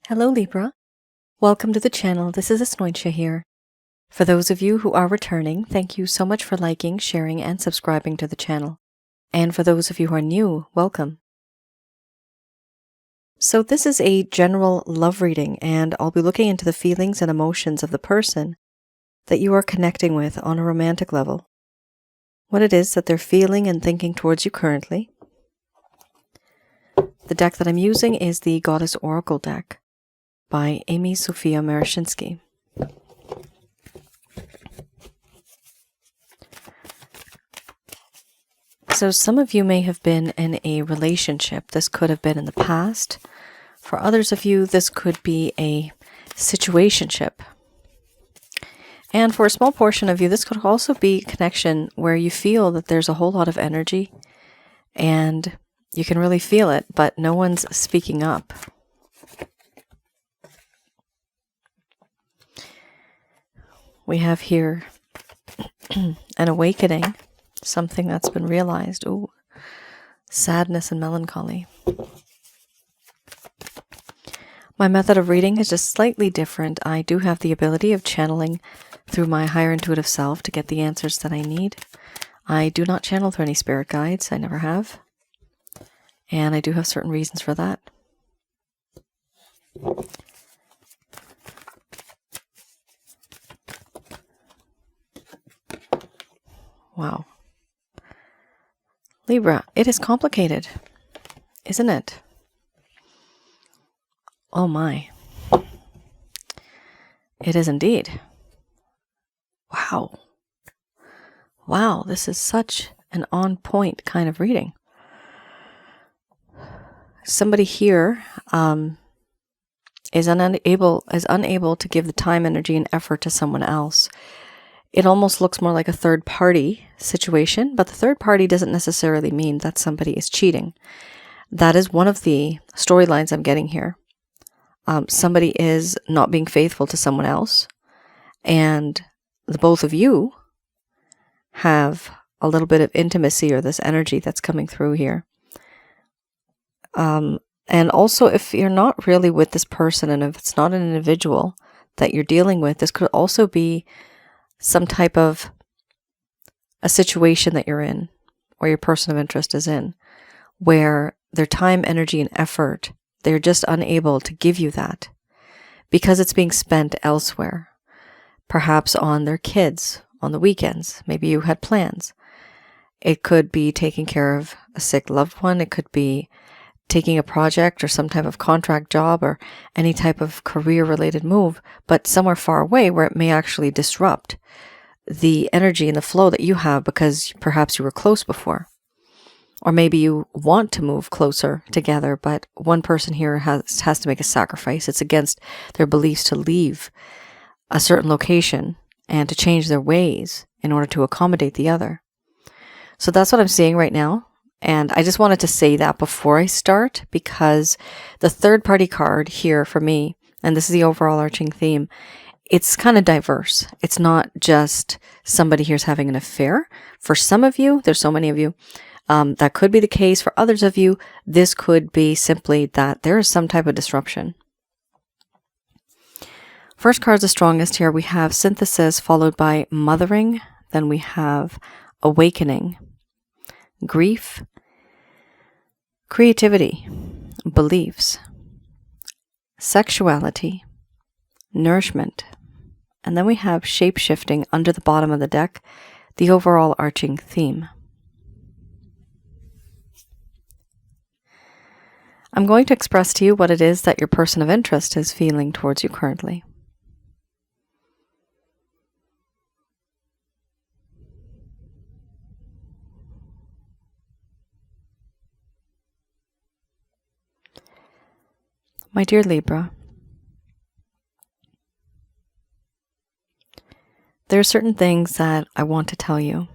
Hello Libra, welcome to the channel. This is Asnointia here. For those of you who are returning, thank you so much for liking, sharing, and subscribing to the channel. And for those of you who are new, welcome. So this is a general love reading, and I'll be looking into the feelings and emotions of the person that you are connecting with on a romantic level. What it is that they're feeling and thinking towards you currently. The deck that I'm using is the Goddess Oracle deck by Amy Sophia Marashinsky. So some of you may have been in a relationship. This could have been in the past. For others of you, this could be a situationship. And for a small portion of you, this could also be a connection where you feel that there's a whole lot of energy and you can really feel it, but no one's speaking up. We have here an awakening, something that's been realized. Ooh, sadness and melancholy. My method of reading is just slightly different. I do have the ability of channeling through my higher intuitive self to get the answers that I need. I do not channel through any spirit guides. I never have. And I do have certain reasons for that. Wow. Libra, it is complicated, isn't it? Oh my. It is indeed. Wow. Wow, this is such an on-point kind of reading. Somebody here is unable to give the time, energy, and effort to someone else. It almost looks more like a third-party situation, but the third party doesn't necessarily mean that somebody is cheating. That is one of the storylines I'm getting here. Somebody is not being faithful to someone else, and the both of you have a little bit of intimacy or this energy that's coming through here. And also, if you're not really with this person, and if it's not an individual that you're dealing with, this could also be some type of a situation that you're in, or your person of interest is in, where their time, energy, and effort, they're just unable to give you that because it's being spent elsewhere, perhaps on their kids, on the weekends. Maybe you had plans. It could be taking care of a sick loved one. It could be taking a project or some type of contract job or any type of career-related move, but somewhere far away where it may actually disrupt the energy and the flow that you have because perhaps you were close before. Or maybe you want to move closer together, but one person here has to make a sacrifice. It's against their beliefs to leave a certain location and to change their ways in order to accommodate the other. So that's what I'm seeing right now. And I just wanted to say that before I start, because the third party card here for me, and this is the overall arching theme, it's kind of diverse. It's not just somebody here's having an affair. For some of you, there's so many of you, that could be the case. For others of you, this could be simply that there is some type of disruption. First card's the strongest here. We have synthesis followed by mothering. Then we have awakening, grief, creativity, beliefs, sexuality, nourishment, and then we have shape-shifting under the bottom of the deck, the overall arching theme. I'm going to express to you what it is that your person of interest is feeling towards you currently. My dear Libra, there are certain things that I want to tell you,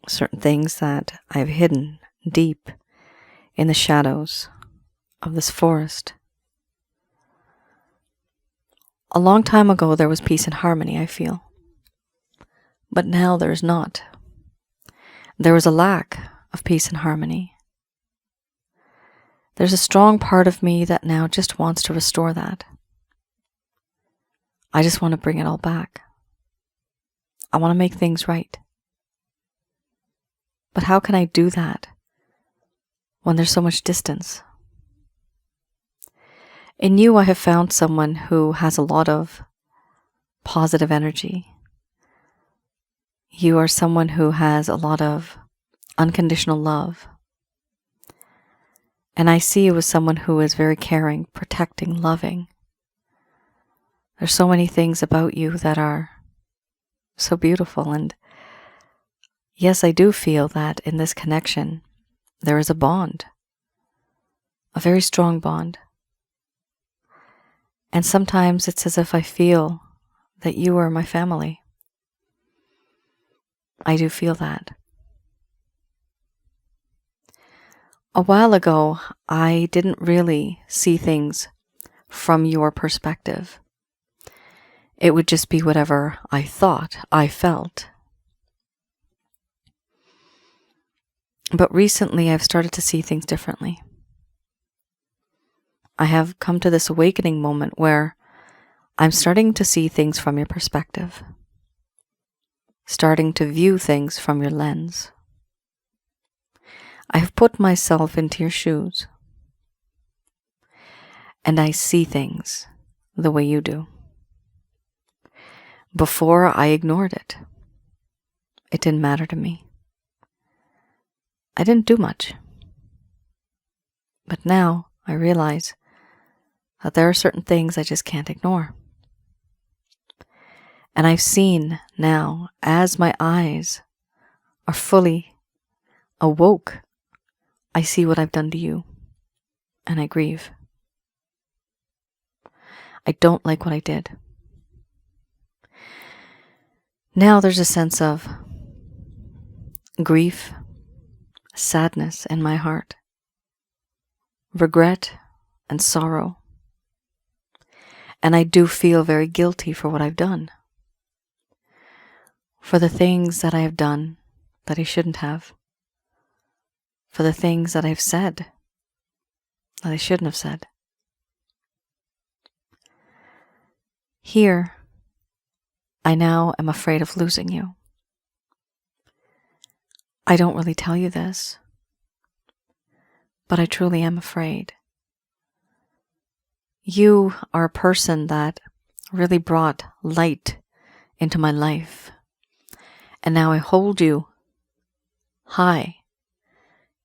certain things that I've hidden deep in the shadows of this forest. A long time ago, there was peace and harmony, I feel. But now there is not. There is a lack of peace and harmony. there's a strong part of me that now just wants to restore that. I just want to bring it all back. I want to make things right. But how can I do that when there's so much distance? In you, I have found someone who has a lot of positive energy. You are someone who has a lot of unconditional love. And I see you as someone who is very caring, protecting, loving. There's so many things about you that are so beautiful. And yes, I do feel that in this connection, there is a bond, a very strong bond. And sometimes it's as if I feel that you are my family. I do feel that. A while ago, I didn't really see things from your perspective. It would just be whatever I thought, I felt. But recently, I've started to see things differently. I have come to this awakening moment where I'm starting to see things from your perspective, starting to view things from your lens. I have put myself into your shoes, and I see things the way you do. Before, I ignored it. It didn't matter to me. I didn't do much. But now I realize that there are certain things I just can't ignore. And I've seen now, as my eyes are fully awoke, I see what I've done to you, and I grieve. I don't like what I did. Now there's a sense of grief, sadness in my heart, regret and sorrow. And I do feel very guilty for what I've done, for the things that I have done that I shouldn't have, for the things that I've said that I shouldn't have said. Here, I now am afraid of losing you. I don't really tell you this, but I truly am afraid. You are a person that really brought light into my life, and now I hold you high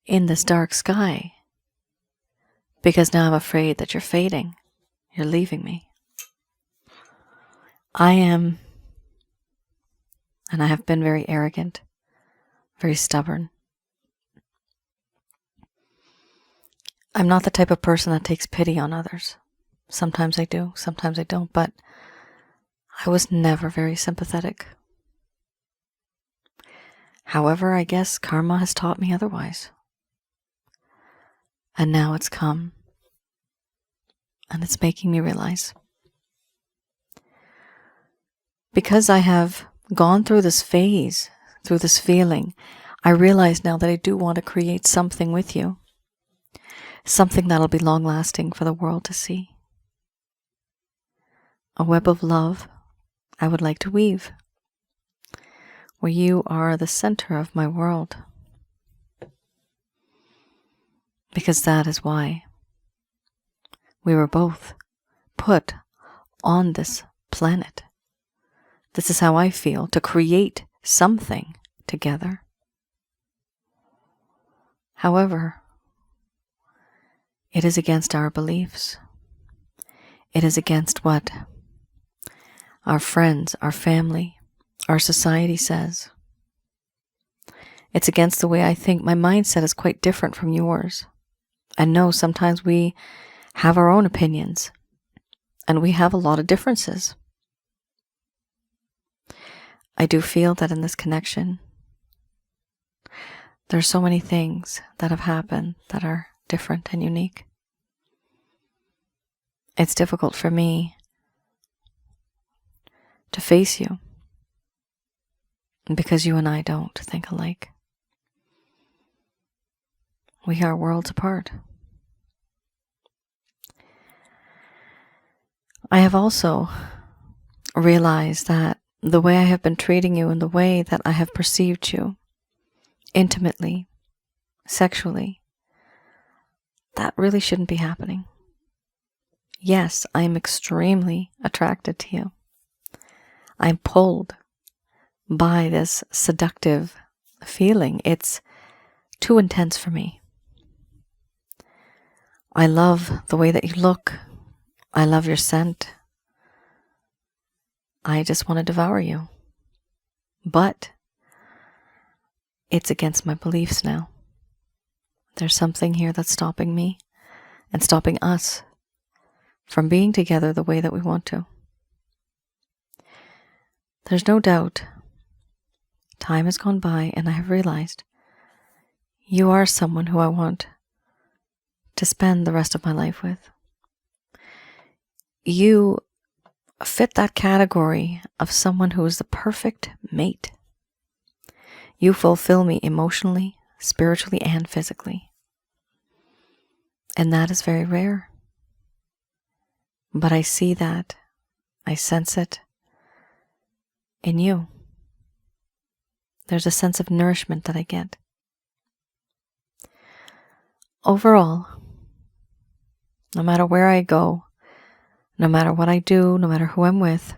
in this dark sky because now I'm afraid that you're fading, you're leaving me. I am, and I have been very arrogant, very stubborn. I'm not the type of person that takes pity on others. Sometimes I do, sometimes I don't, but I was never very sympathetic. However, I guess karma has taught me otherwise. And now it's come, and it's making me realize. Because I have gone through this phase, through this feeling, I realize now that I do want to create something with you. Something that'll be long-lasting for the world to see. A web of love I would like to weave, where you are the center of my world. Because that is why we were both put on this planet. This is how I feel, to create something together. However, it is against our beliefs. It is against what our friends, our family, our society says. It's against the way I think. My mindset is quite different from yours. And no, sometimes we have our own opinions, and we have a lot of differences. I do feel that in this connection, there's so many things that have happened that are different and unique. It's difficult for me to face you because you and I don't think alike. We are worlds apart. I have also realized that the way I have been treating you and the way that I have perceived you intimately, sexually, that really shouldn't be happening. Yes, I am extremely attracted to you. I'm pulled by this seductive feeling. It's too intense for me. I love the way that you look. I love your scent. I just want to devour you. But it's against my beliefs now. There's something here that's stopping me and stopping us from being together the way that we want to. There's no doubt. Time has gone by and I have realized you are someone who I want to spend the rest of my life with. You fit that category of someone who is the perfect mate. You fulfill me emotionally, spiritually, and physically. And that is very rare. But I see that. I sense it in you. There's a sense of nourishment that I get. Overall, no matter where I go, no matter what I do, no matter who I'm with,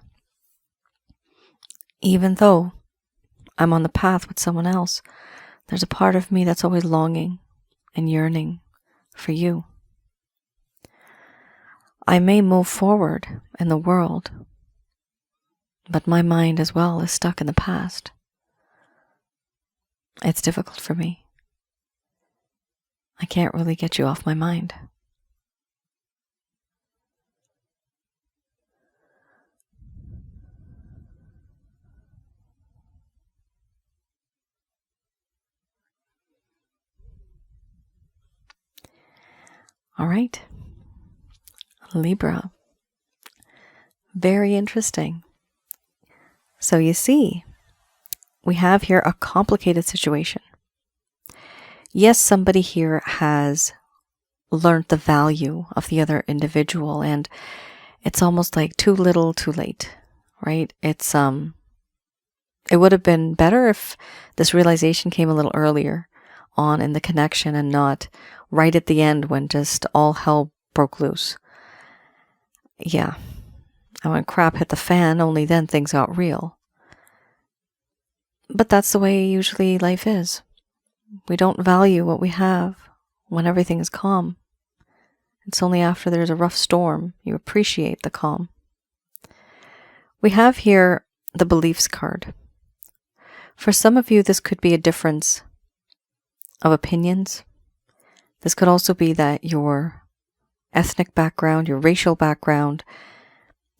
even though I'm on the path with someone else, there's a part of me that's always longing and yearning for you. I may move forward in the world, but my mind as well is stuck in the past. It's difficult for me. I can't really get you off my mind. All right. Libra. Very interesting. So you see, we have here a complicated situation. Yes, somebody here has learned the value of the other individual, and it's almost like too little, too late, right? It would have been better if this realization came a little earlier on in the connection and not right at the end when just all hell broke loose. Yeah. And when crap hit the fan, only then things got real. But that's the way usually life is. We don't value what we have when everything is calm. It's only after there's a rough storm you appreciate the calm. We have here the beliefs card. For some of you, this could be a difference of opinions. This could also be that your ethnic background, your racial background,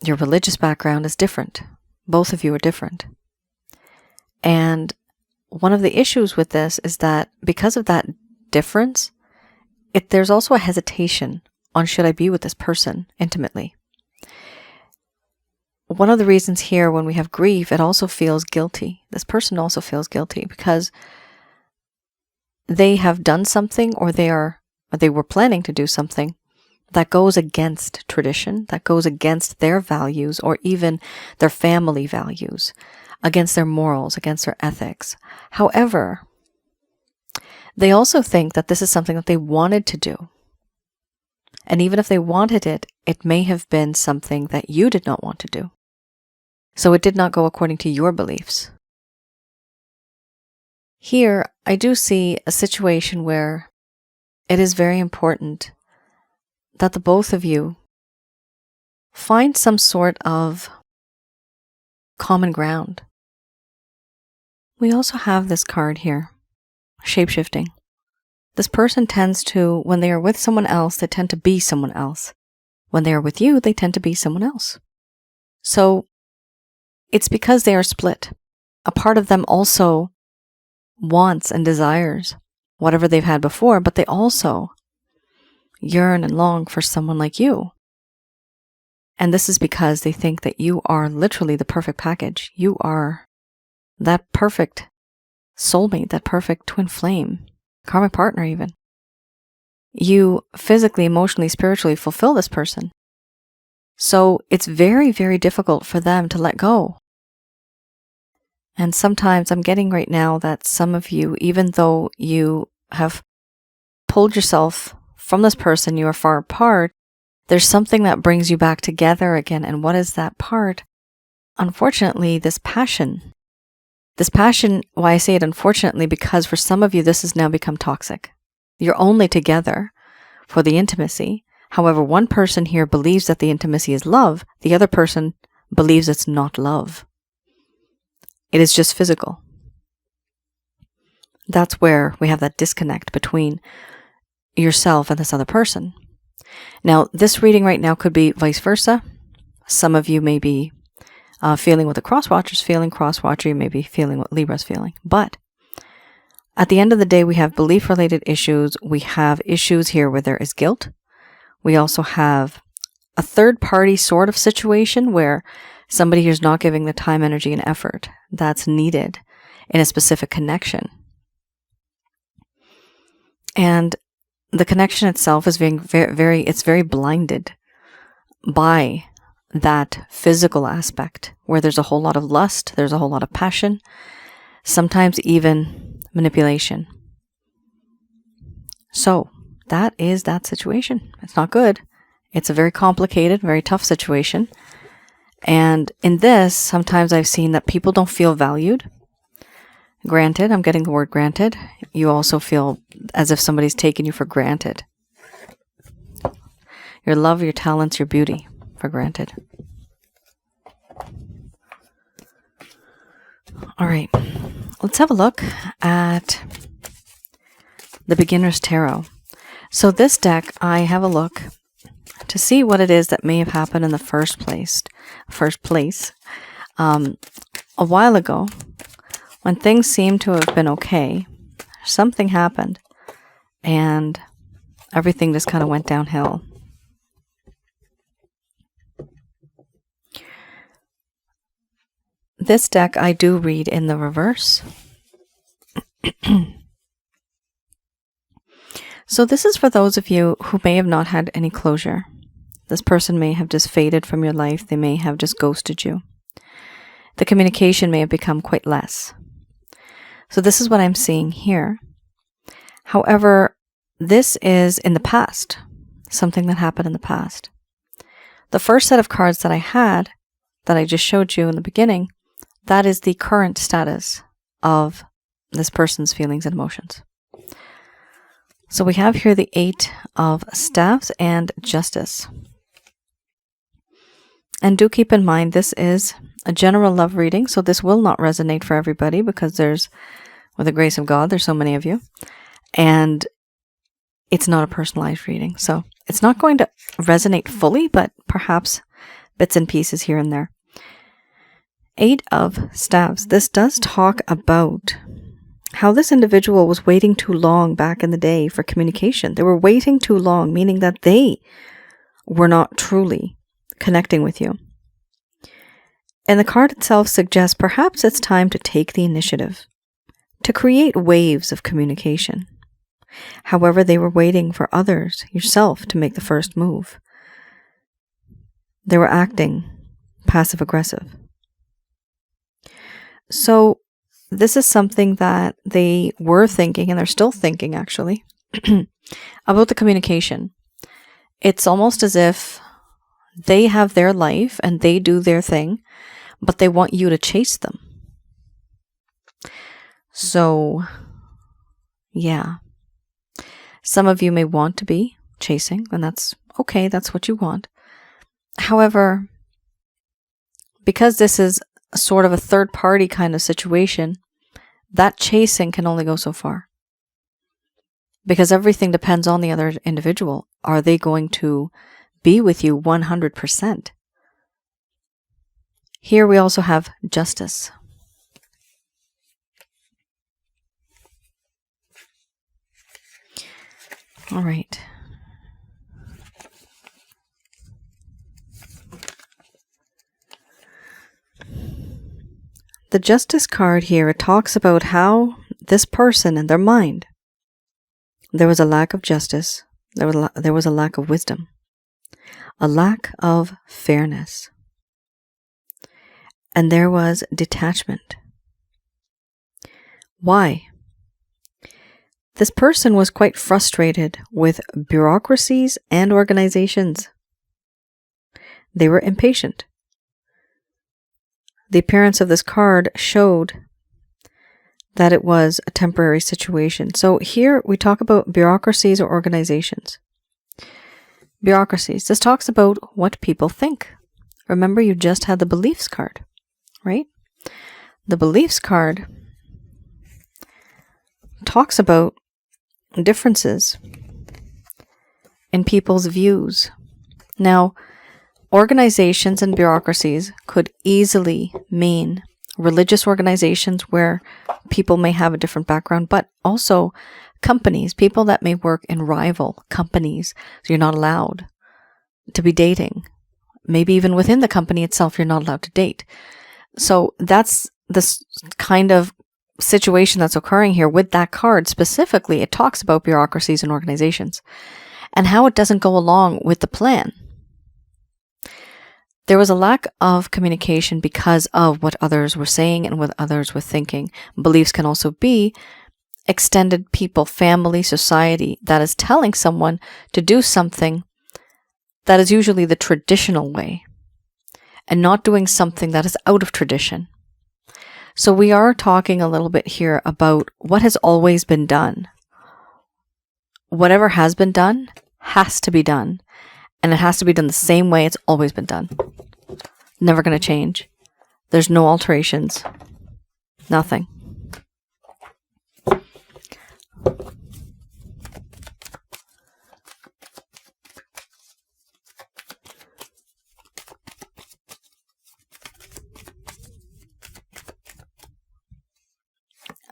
your religious background is different. Both of you are different. And one of the issues with this is that because of that difference, there's also a hesitation on should I be with this person intimately. One of the reasons here when we have grief, it also feels guilty. This person also feels guilty because they have done something or they were planning to do something that goes against tradition, that goes against their values or even their family values, against their morals, against their ethics. However, they also think that this is something that they wanted to do. And even if they wanted it, it may have been something that you did not want to do. So it did not go according to your beliefs. Here, I do see a situation where it is very important that the both of you find some sort of common ground. We also have this card here, shapeshifting. This person tends to, when they are with someone else, they tend to be someone else. When they are with you, they tend to be someone else. So it's because they are split. A part of them also wants and desires whatever they've had before, but they also yearn and long for someone like you. And this is because they think that you are literally the perfect package. You are that perfect soulmate, that perfect twin flame, karmic partner even. You physically, emotionally, spiritually fulfill this person. So it's very, very difficult for them to let go. And sometimes I'm getting right now that some of you, even though you have pulled yourself from this person, you are far apart, there's something that brings you back together again. And what is that part? Unfortunately, this passion. This passion, why I say it unfortunately, because for some of you, this has now become toxic. You're only together for the intimacy. However, one person here believes that the intimacy is love. The other person believes it's not love. It is just physical. That's where we have that disconnect between yourself and this other person. Now, this reading right now could be vice versa. Some of you may be feeling what the cross-watcher's feeling. Cross-watcher, you may be feeling what Libra's feeling. But at the end of the day, we have belief-related issues. We have issues here where there is guilt. We also have a third-party sort of situation where somebody who's not giving the time, energy, and effort that's needed in a specific connection. And the connection itself is being it's very blinded by that physical aspect where there's a whole lot of lust, there's a whole lot of passion, sometimes even manipulation. So that is that situation. It's not good. It's a very complicated, very tough situation. And in this, sometimes I've seen that people don't feel valued. Granted, I'm getting the word granted. You also feel as if somebody's taken you for granted. Your love, your talents, your beauty for granted. All right, let's have a look at the Beginner's Tarot. So this deck, I have a look to see what it is that may have happened in the first place. A while ago, when things seemed to have been okay, something happened and everything just kind of went downhill. This deck I do read in the reverse. So this is for those of you who may have not had any closure. This person may have just faded from your life. They may have just ghosted you. The communication may have become quite less. So this is what I'm seeing here. However, this is in the past, something that happened in the past. The first set of cards that I had, that I just showed you in the beginning, that is the current status of this person's feelings and emotions. So we have here the Eight of Staffs and Justice. And do keep in mind, this is a general love reading, so this will not resonate for everybody because there's, with the grace of God, there's so many of you. And it's not a personalized reading. So it's not going to resonate fully, but perhaps bits and pieces here and there. Eight of Staffs. This does talk about how this individual was waiting too long back in the day for communication. They were waiting too long, meaning that they were not truly connecting with you. And the card itself suggests perhaps it's time to take the initiative, to create waves of communication. However, they were waiting for others, yourself, to make the first move. They were acting passive-aggressive. So this is something that they were thinking, and they're still thinking, actually, about the communication. It's almost as if they have their life and they do their thing, but they want you to chase them. So, yeah. Some of you may want to be chasing, and that's okay, that's what you want. However, because this is sort of a third-party kind of situation, that chasing can only go so far. Because everything depends on the other individual. Are they going to be with you 100%? Here we also have Justice. All right. The Justice card here, it talks about how this person in their mind, there was a lack of justice, there was a lack of wisdom. a lack of fairness. And there was detachment. Why? This person was quite frustrated with bureaucracies and organizations. They were impatient. The appearance of this card showed that it was a temporary situation. So here we talk about bureaucracies or organizations. Bureaucracies. This talks about what people think. Remember, you just had the beliefs card, right? The beliefs card talks about differences in people's views. Now, organizations and bureaucracies could easily mean religious organizations where people may have a different background, but also companies, people that may work in rival companies. So you're not allowed to be dating. Maybe even within the company itself, you're not allowed to date. So that's this kind of situation that's occurring here with that card. Specifically, it talks about bureaucracies and organizations and how it doesn't go along with the plan. There was a lack of communication because of what others were saying and what others were thinking. Beliefs can also be extended people, family, society that is telling someone to do something that is usually the traditional way and not doing something that is out of tradition. So we are talking a little bit here about what has always been done. Whatever has been done has to be done. And it has to be done the same way it's always been done. Never going to change. There's no alterations. Nothing.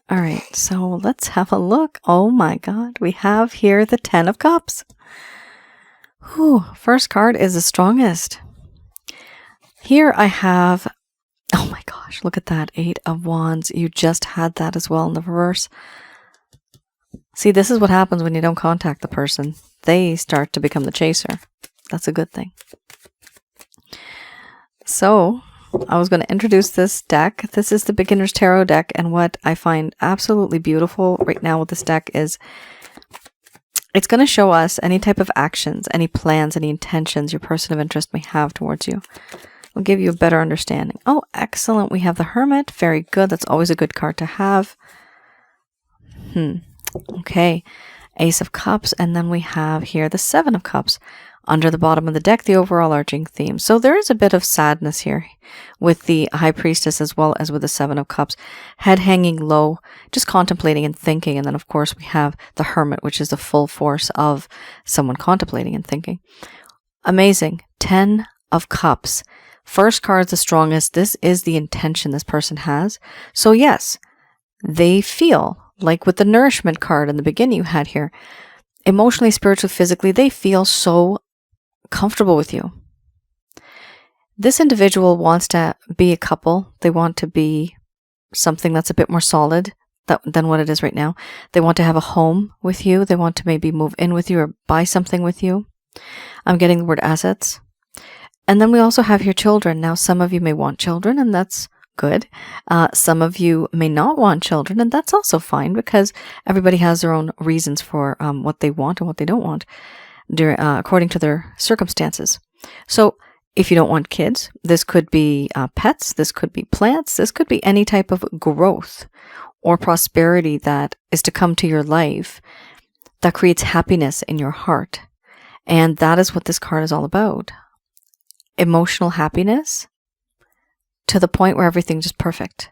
All right, so let's have a look. Oh my God, we have here the 10 of Cups. Whew, first card is the strongest. Here I have, oh my gosh, look at that, 8 of Wands. You just had that as well in the reverse. See, this is what happens when you don't contact the person. They start to become the chaser. That's a good thing. So, I was going to introduce this deck. This is the Beginner's Tarot deck, and what I find absolutely beautiful right now with this deck is it's going to show us any type of actions, any plans, any intentions your person of interest may have towards you. It'll give you a better understanding. Oh, excellent. We have the Hermit. Very good. That's always a good card to have. Okay. Ace of Cups. And then we have here the 7 of Cups. Under the bottom of the deck, the overall arching theme. So there is a bit of sadness here with the High Priestess as well as with the 7 of Cups. Head hanging low, just contemplating and thinking. And then, of course, we have the Hermit, which is the full force of someone contemplating and thinking. Amazing. 10 of Cups. First card is the strongest. This is the intention this person has. So yes, they feel like with the Nourishment card in the beginning you had here, emotionally, spiritually, physically, they feel so comfortable with you. This individual wants to be a couple. They want to be something that's a bit more solid than what it is right now. They want to have a home with you. They want to maybe move in with you or buy something with you. I'm getting the word assets. And then we also have here children. Now, some of you may want children, and that's good. Some of you may not want children, and that's also fine because everybody has their own reasons for what they want and what they don't want according to their circumstances. So if you don't want kids, this could be pets, this could be plants, this could be any type of growth or prosperity that is to come to your life that creates happiness in your heart. And that is what this card is all about. Emotional happiness to the point where everything's just perfect.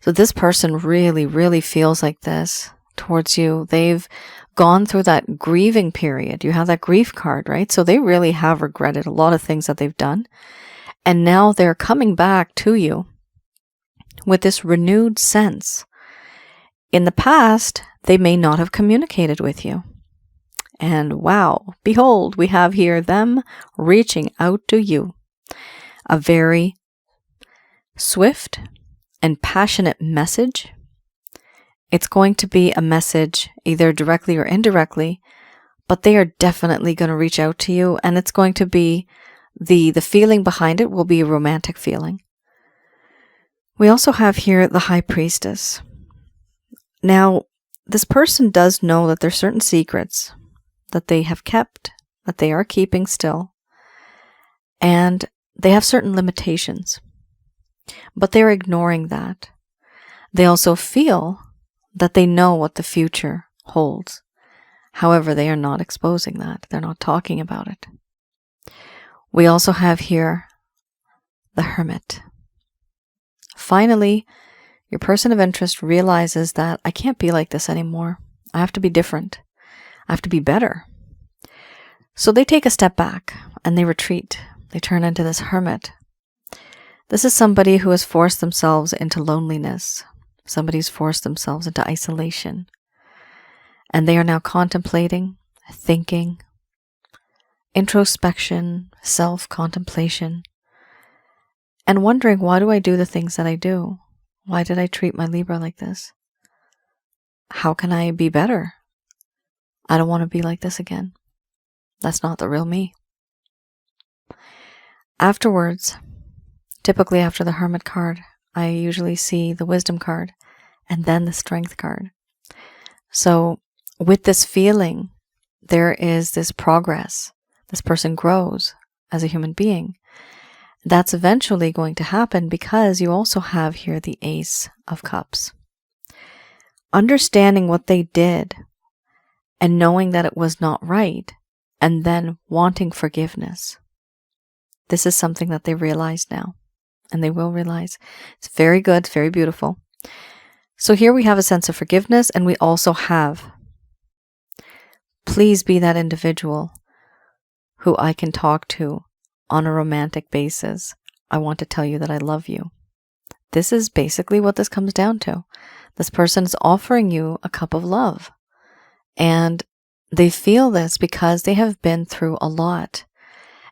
So this person really, really feels like this towards you. They've gone through that grieving period. You have that grief card, right? So they really have regretted a lot of things that they've done. And now they're coming back to you with this renewed sense. In the past, they may not have communicated with you. And wow, behold, we have here them reaching out to you. A very swift and passionate message. It's going to be a message either directly or indirectly but they are definitely going to reach out to you, and it's going to be the feeling behind it will be a romantic feeling. We also have here the High Priestess. Now, this person does know that there's certain secrets that they have kept, that they are keeping still, and they have certain limitations, but they're ignoring that. They also feel that they know what the future holds. However, they are not exposing that. They're not talking about it. We also have here the Hermit. Finally, your person of interest realizes that I can't be like this anymore. I have to be different. I have to be better. So they take a step back and they retreat. They turn into this hermit. This is somebody who has forced themselves into loneliness. Somebody's forced themselves into isolation. And they are now contemplating, thinking, introspection, self-contemplation, and wondering, why do I do the things that I do? Why did I treat my Libra like this? How can I be better? I don't want to be like this again. That's not the real me. Afterwards, typically after the Hermit card, I usually see the Wisdom card and then the Strength card. So with this feeling, there is this progress. This person grows as a human being. That's eventually going to happen because you also have here the Ace of Cups. Understanding what they did and knowing that it was not right, and then wanting forgiveness. This is something that they realize now, and they will realize. It's very good, it's very beautiful. So here we have a sense of forgiveness, and we also have, please be that individual who I can talk to on a romantic basis. I want to tell you that I love you. This is basically what this comes down to. This person is offering you a cup of love. And they feel this because they have been through a lot.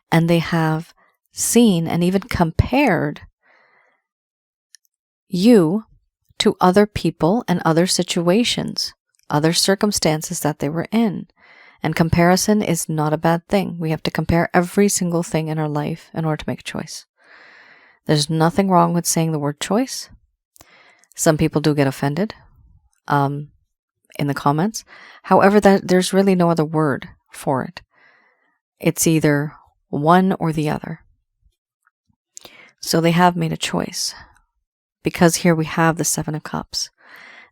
And they have seen and even compared you to other people and other situations, other circumstances that they were in. And comparison is not a bad thing. We have to compare every single thing in our life in order to make a choice. There's nothing wrong with saying the word choice. Some people do get offended in the comments. However, there's really no other word for it. It's either one or the other. So they have made a choice. Because here we have the Seven of Cups.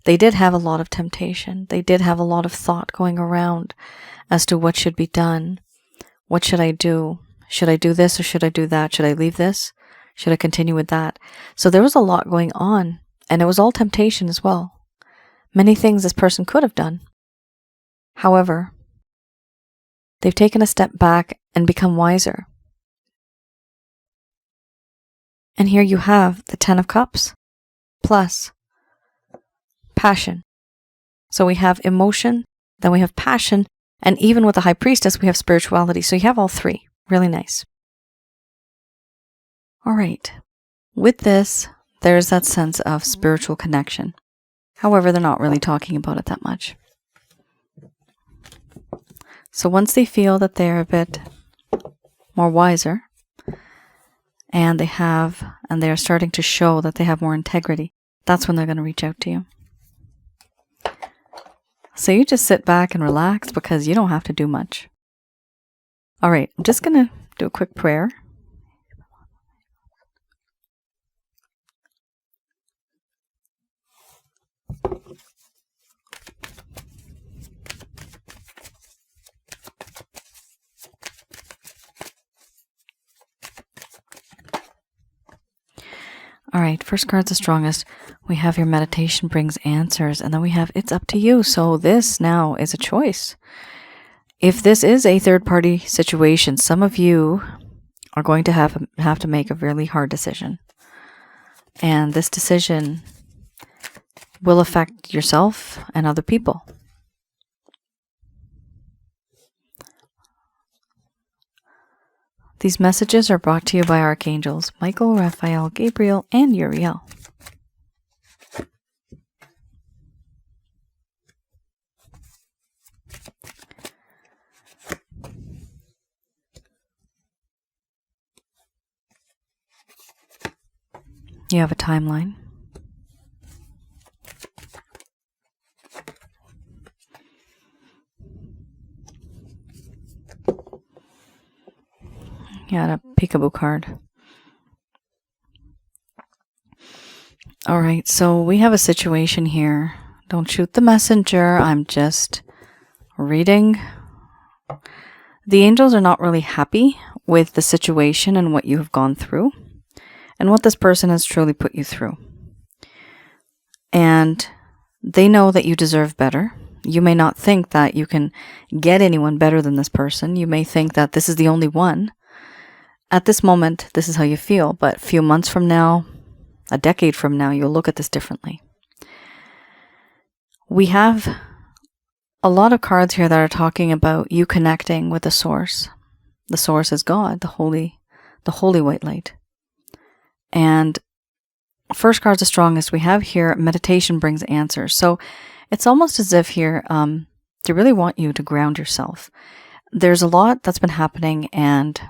They did have a lot of temptation. They did have a lot of thought going around as to what should be done. What should I do? Should I do this or should I do that? Should I leave this? Should I continue with that? So there was a lot going on, and it was all temptation as well. Many things this person could have done. However, they've taken a step back and become wiser. And here you have the Ten of Cups plus passion. So we have emotion, then we have passion, and even with the High Priestess, we have spirituality. So you have all three. Really nice. All right. With this, there's that sense of spiritual connection. However, they're not really talking about it that much. So once they feel that they're a bit more wiser, and they are starting to show that they have more integrity, that's when they're going to reach out to you. So you just sit back and relax because you don't have to do much. All right, I'm just going to do a quick prayer. All right, first card's the strongest. We have your meditation brings answers, and then we have it's up to you. So this now is a choice. If this is a third-party situation, some of you are going to have to make a really hard decision. And this decision will affect yourself and other people. These messages are brought to you by archangels Michael, Raphael, Gabriel, and Uriel. You have a timeline. You had a peekaboo card. All right, so we have a situation here. Don't shoot the messenger. I'm just reading. The angels are not really happy with the situation and what you have gone through and what this person has truly put you through. And they know that you deserve better. You may not think that you can get anyone better than this person. You may think that this is the only one. At this moment, this is how you feel, but a few months from now, a decade from now, you'll look at this differently. We have a lot of cards here that are talking about you connecting with the source. The source is God, the holy white light. And first card's the strongest we have here. Meditation brings answers. So it's almost as if here, they really want you to ground yourself. There's a lot that's been happening, and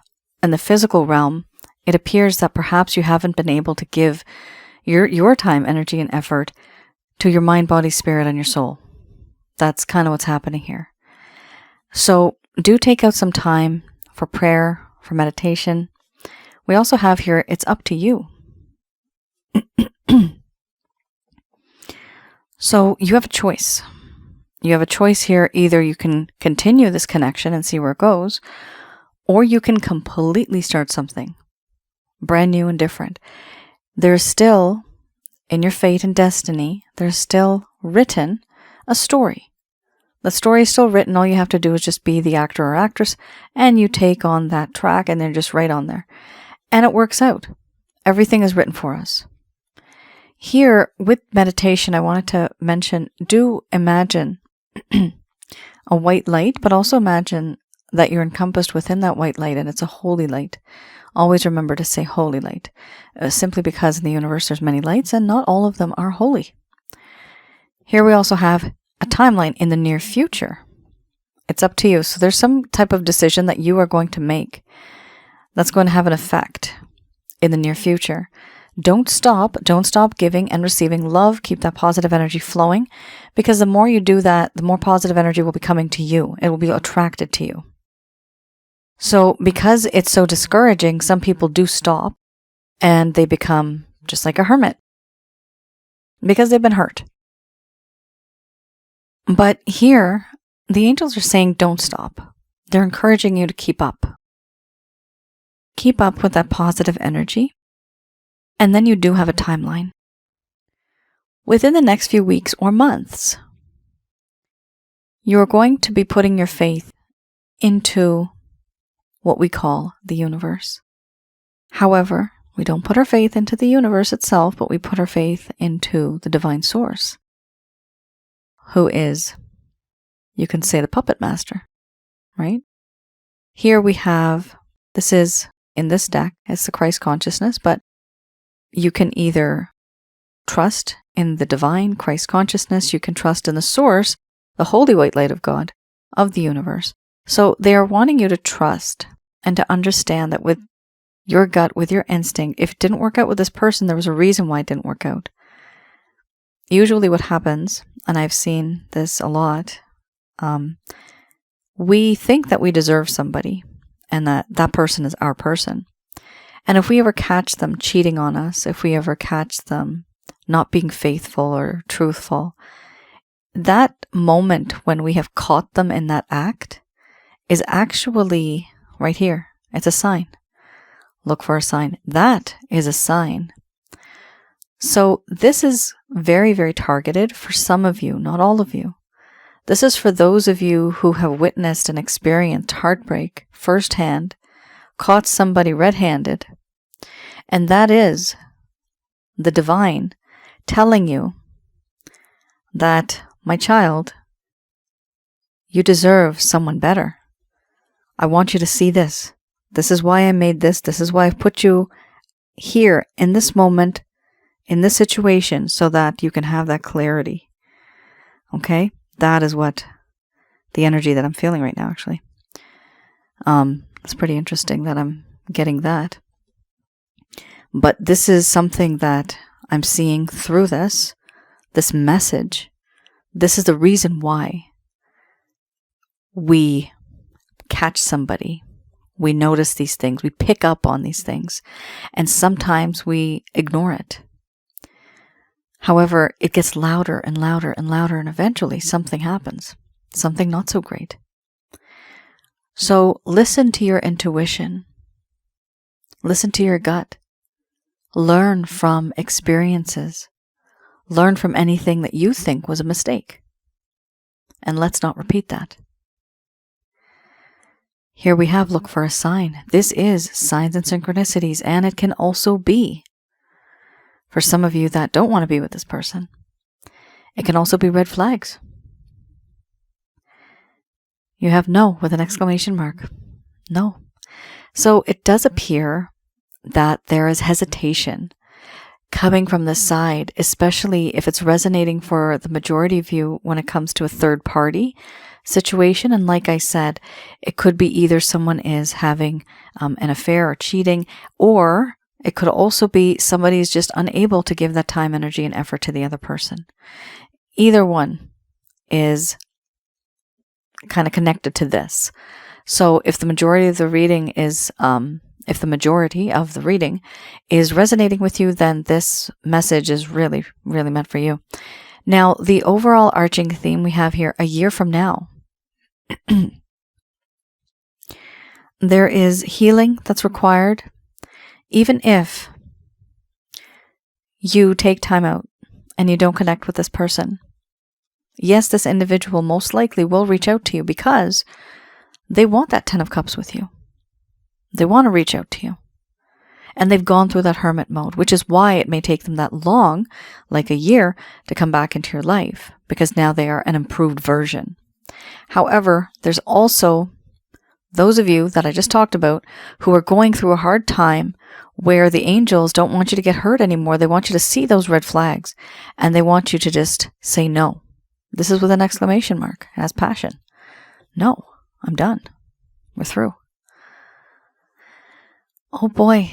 in the physical realm, it appears that perhaps you haven't been able to give your time, energy, and effort to your mind, body, spirit, and your soul. That's kind of what's happening here. So do take out some time for prayer, for meditation. We also have here, it's up to you. So you have a choice. You have a choice here. Either you can continue this connection and see where it goes, or you can completely start something brand new and different. There's still, in your fate and destiny, there's still written a story. The story is still written. All you have to do is just be the actor or actress, and you take on that track, and they're just right on there. And it works out. Everything is written for us. Here, with meditation, I wanted to mention, do imagine a white light, but also imagine that you're encompassed within that white light, and it's a holy light. Always remember to say holy light, simply because in the universe there's many lights, and not all of them are holy. Here we also have a timeline in the near future. It's up to you. So there's some type of decision that you are going to make that's going to have an effect in the near future. Don't stop giving and receiving love. Keep that positive energy flowing, because the more you do that, the more positive energy will be coming to you. It will be attracted to you. So because it's so discouraging, some people do stop and they become just like a hermit because they've been hurt. But here, the angels are saying don't stop. They're encouraging you to keep up. Keep up with that positive energy. And then you do have a timeline. Within the next few weeks or months, you're going to be putting your faith into what we call the universe. However, we don't put our faith into the universe itself, but we put our faith into the divine source, who is, you can say, the puppet master, right? Here we have, this is, in this deck, it's the Christ consciousness, but you can either trust in the divine Christ consciousness, you can trust in the source, the holy white light of God, of the universe. So they are wanting you to trust and to understand that with your gut, with your instinct, if it didn't work out with this person, there was a reason why it didn't work out. Usually what happens, and I've seen this a lot, we think that we deserve somebody and that that person is our person. And if we ever catch them cheating on us, if we ever catch them not being faithful or truthful, that moment when we have caught them in that act is actually right here. It's a sign. Look for a sign. That is a sign. So this is very, very targeted for some of you, not all of you. This is for those of you who have witnessed and experienced heartbreak firsthand, caught somebody red-handed, and that is the divine telling you that, my child, you deserve someone better. I want you to see this. This is why I made this. This is why I've put you here in this moment, in this situation, so that you can have that clarity. Okay? That is what the energy that I'm feeling right now, actually. It's pretty interesting that I'm getting that. But this is something that I'm seeing through this message. This is the reason why we catch somebody. We notice these things. We pick up on these things. And sometimes we ignore it. However, it gets louder and louder and louder, and eventually something happens. Something not so great. So listen to your intuition. Listen to your gut. Learn from experiences. Learn from anything that you think was a mistake. And let's not repeat that. Here we have look for a sign. This is signs and synchronicities, and it can also be, for some of you that don't want to be with this person, it can also be red flags. You have no with an exclamation mark. No. So it does appear that there is hesitation coming from this side, especially if it's resonating for the majority of you when it comes to a third party situation. And like I said, it could be either someone is having an affair or cheating, or it could also be somebody is just unable to give that time, energy, and effort to the other person. Either one is kind of connected to this. So if the majority of the reading is resonating with you, then this message is really, really meant for you. Now, the overall arching theme we have here, a year from now, there is healing that's required. Even if you take time out and you don't connect with this person, yes, this individual most likely will reach out to you because they want that 10 of Cups with you. They want to reach out to you. And they've gone through that hermit mode, which is why it may take them that long, like a year, to come back into your life, because now they are an improved version. However, there's also those of you that I just talked about who are going through a hard time where the angels don't want you to get hurt anymore. They want you to see those red flags, and they want you to just say no. This is with an exclamation mark. It has passion. No, I'm done. We're through. Oh boy,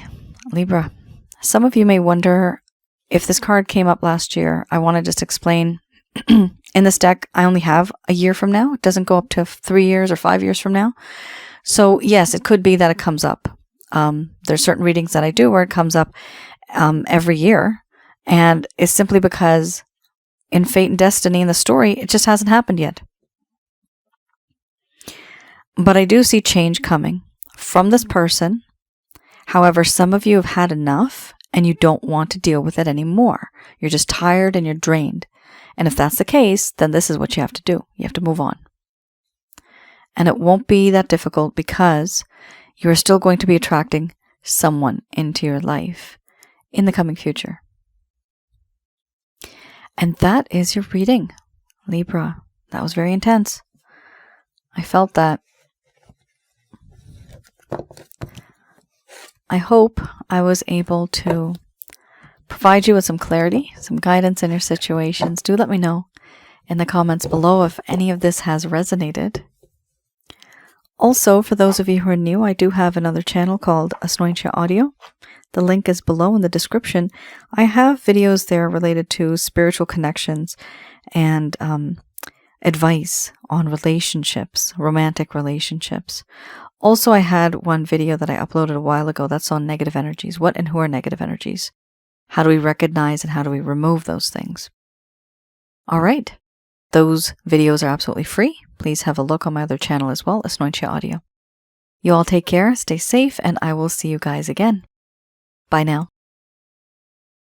Libra. Some of you may wonder if this card came up last year. I want to just explain. In this deck, I only have a year from now. It doesn't go up to 3 years or 5 years from now. So yes, it could be that it comes up. There's certain readings that I do where it comes up every year. And it's simply because in fate and destiny in the story, it just hasn't happened yet. But I do see change coming from this person. However, some of you have had enough and you don't want to deal with it anymore. You're just tired and you're drained. And if that's the case, then this is what you have to do. You have to move on. And it won't be that difficult because you're still going to be attracting someone into your life in the coming future. And that is your reading, Libra. That was very intense. I felt that. I hope I was able to provide you with some clarity, some guidance in your situations. Do let me know in the comments below if any of this has resonated. Also, for those of you who are new, I do have another channel called Asnointia Audio. The link is below in the description. I have videos there related to spiritual connections and advice on relationships, romantic relationships. Also, I had one video that I uploaded a while ago that's on negative energies. What and who are negative energies? How do we recognize and how do we remove those things? All right. Those videos are absolutely free. Please have a look on my other channel as well, Asnointia Audio. You all take care, stay safe, and I will see you guys again. Bye now.